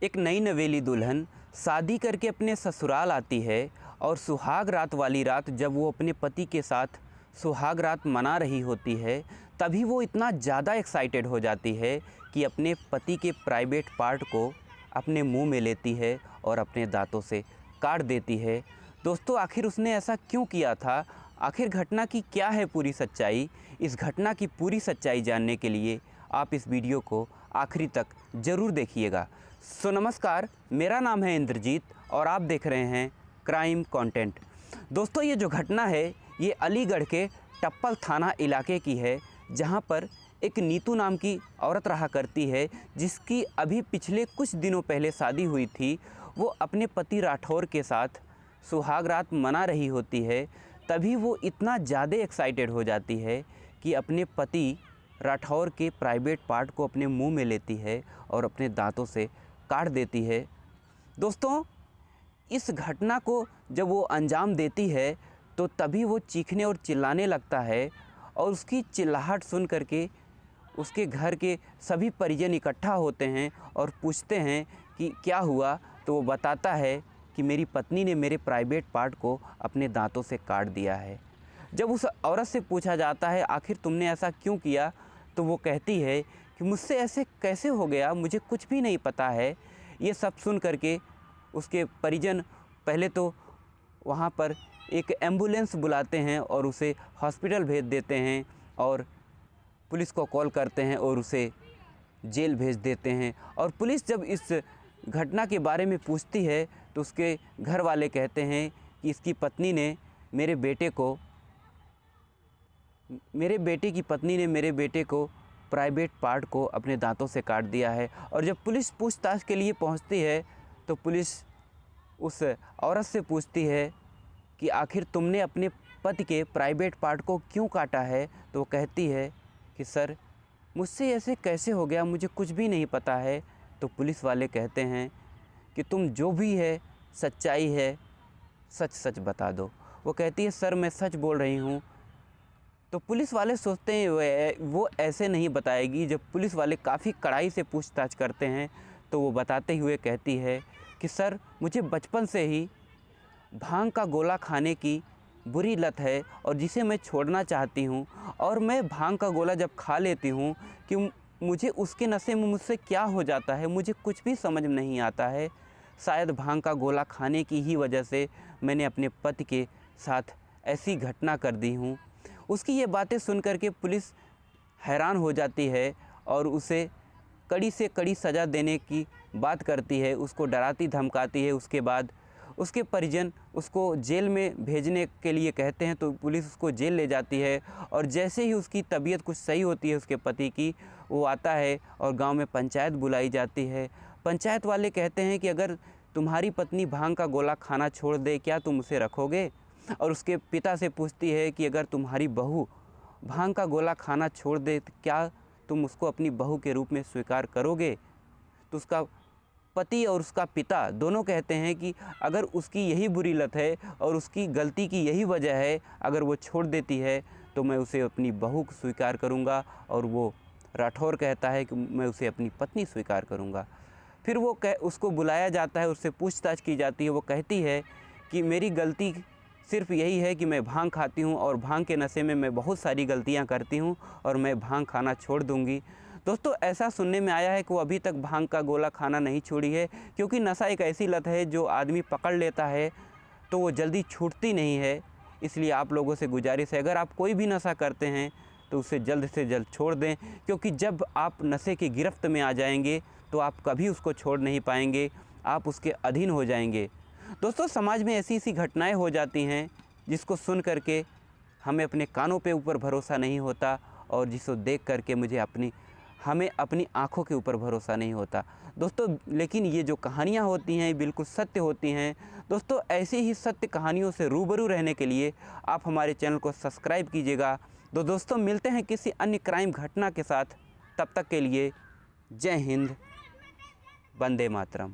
एक नई नवेली दुल्हन शादी करके अपने ससुराल आती है और सुहाग रात वाली रात जब वो अपने पति के साथ सुहाग रात मना रही होती है, तभी वो इतना ज़्यादा एक्साइटेड हो जाती है कि अपने पति के प्राइवेट पार्ट को अपने मुंह में लेती है और अपने दांतों से काट देती है। दोस्तों, आखिर उसने ऐसा क्यों किया था? आखिर घटना की क्या है पूरी सच्चाई? इस घटना की पूरी सच्चाई जानने के लिए आप इस वीडियो को आखिरी तक ज़रूर देखिएगा। सो नमस्कार, मेरा नाम है इंद्रजीत और आप देख रहे हैं क्राइम कंटेंट। दोस्तों, ये जो घटना है ये अलीगढ़ के टप्पल थाना इलाके की है, जहां पर एक नीतू नाम की औरत रहा करती है, जिसकी अभी पिछले कुछ दिनों पहले शादी हुई थी। वो अपने पति राठौर के साथ सुहाग रात मना रही होती है, तभी वो इतना ज़्यादा एक्साइटेड हो जाती है कि अपने पति राठौर के प्राइवेट पार्ट को अपने मुंह में लेती है और अपने दांतों से काट देती है। दोस्तों, इस घटना को जब वो अंजाम देती है तो तभी वो चीखने और चिल्लाने लगता है और उसकी चिल्लाहट सुन करके उसके घर के सभी परिजन इकट्ठा होते हैं और पूछते हैं कि क्या हुआ। तो वो बताता है कि मेरी पत्नी ने मेरे प्राइवेट पार्ट को अपने दांतों से काट दिया है। जब उस औरत से पूछा जाता है आखिर तुमने ऐसा क्यों किया, तो वो कहती है कि मुझसे ऐसे कैसे हो गया, मुझे कुछ भी नहीं पता है। ये सब सुन करके उसके परिजन पहले तो वहाँ पर एक एम्बुलेंस बुलाते हैं और उसे हॉस्पिटल भेज देते हैं और पुलिस को कॉल करते हैं और उसे जेल भेज देते हैं। और पुलिस जब इस घटना के बारे में पूछती है तो उसके घर वाले कहते हैं कि इसकी पत्नी ने मेरे बेटे को प्राइवेट पार्ट को अपने दांतों से काट दिया है। और जब पुलिस पूछताछ के लिए पहुंचती है तो पुलिस उस औरत से पूछती है कि आखिर तुमने अपने पति के प्राइवेट पार्ट को क्यों काटा है। तो वो कहती है कि सर, मुझसे ऐसे कैसे हो गया, मुझे कुछ भी नहीं पता है। तो पुलिस वाले कहते हैं कि तुम जो भी है सच्चाई है, सच सच बता दो। वो कहती है सर, मैं सच बोल रही हूँ। तो पुलिस वाले सोचते हैं वो ऐसे नहीं बताएगी। जब पुलिस वाले काफ़ी कड़ाई से पूछताछ करते हैं तो वो बताते हुए कहती है कि सर, मुझे बचपन से ही भांग का गोला खाने की बुरी लत है और जिसे मैं छोड़ना चाहती हूँ। और मैं भांग का गोला जब खा लेती हूँ कि मुझे उसके नशे में मुझसे क्या हो जाता है, मुझे कुछ भी समझ में नहीं आता है। शायद भांग का गोला खाने की ही वजह से मैंने अपने पति के साथ ऐसी घटना कर दी हूँ। उसकी ये बातें सुन करके पुलिस हैरान हो जाती है और उसे कड़ी से कड़ी सज़ा देने की बात करती है, उसको डराती धमकाती है। उसके बाद उसके परिजन उसको जेल में भेजने के लिए कहते हैं तो पुलिस उसको जेल ले जाती है। और जैसे ही उसकी तबीयत कुछ सही होती है उसके पति की, वो आता है और गांव में पंचायत बुलाई जाती है। पंचायत वाले कहते हैं कि अगर तुम्हारी पत्नी भांग का गोला खाना छोड़ दे, क्या तुम उसे रखोगे? और उसके पिता से पूछती है कि अगर तुम्हारी बहू भांग का गोला खाना छोड़ दे तो क्या तुम उसको अपनी बहू के रूप में स्वीकार करोगे? तो उसका पति और उसका पिता दोनों कहते हैं कि अगर उसकी यही बुरी लत है और उसकी गलती की यही वजह है, अगर वो छोड़ देती है तो मैं उसे अपनी बहू को स्वीकार करूंगा। और वो राठौर कहता है कि मैं उसे अपनी पत्नी स्वीकार करूंगा। फिर उसको बुलाया जाता है, उससे पूछताछ की जाती है। वो कहती है कि मेरी गलती सिर्फ यही है कि मैं भांग खाती हूँ और भांग के नशे में मैं बहुत सारी गलतियाँ करती हूँ और मैं भांग खाना छोड़ दूँगी। दोस्तों, ऐसा सुनने में आया है कि वो अभी तक भांग का गोला खाना नहीं छोड़ी है, क्योंकि नशा एक ऐसी लत है जो आदमी पकड़ लेता है तो वो जल्दी छूटती नहीं है। इसलिए आप लोगों से गुजारिश है, अगर आप कोई भी नशा करते हैं तो उसे जल्द से जल्द छोड़ दें, क्योंकि जब आप नशे की गिरफ्त में आ जाएंगे तो आप कभी उसको छोड़ नहीं पाएंगे, आप उसके अधीन हो जाएंगे। दोस्तों, समाज में ऐसी ऐसी घटनाएं हो जाती हैं जिसको सुन करके हमें अपने कानों पे ऊपर भरोसा नहीं होता और जिसको देख करके हमें अपनी आँखों के ऊपर भरोसा नहीं होता। दोस्तों, लेकिन ये जो कहानियाँ होती हैं बिल्कुल सत्य होती हैं। दोस्तों, ऐसी ही सत्य कहानियों से रूबरू रहने के लिए आप हमारे चैनल को सब्सक्राइब कीजिएगा। तो दोस्तों, मिलते हैं किसी अन्य क्राइम घटना के साथ। तब तक के लिए जय हिंद, वंदे मातरम।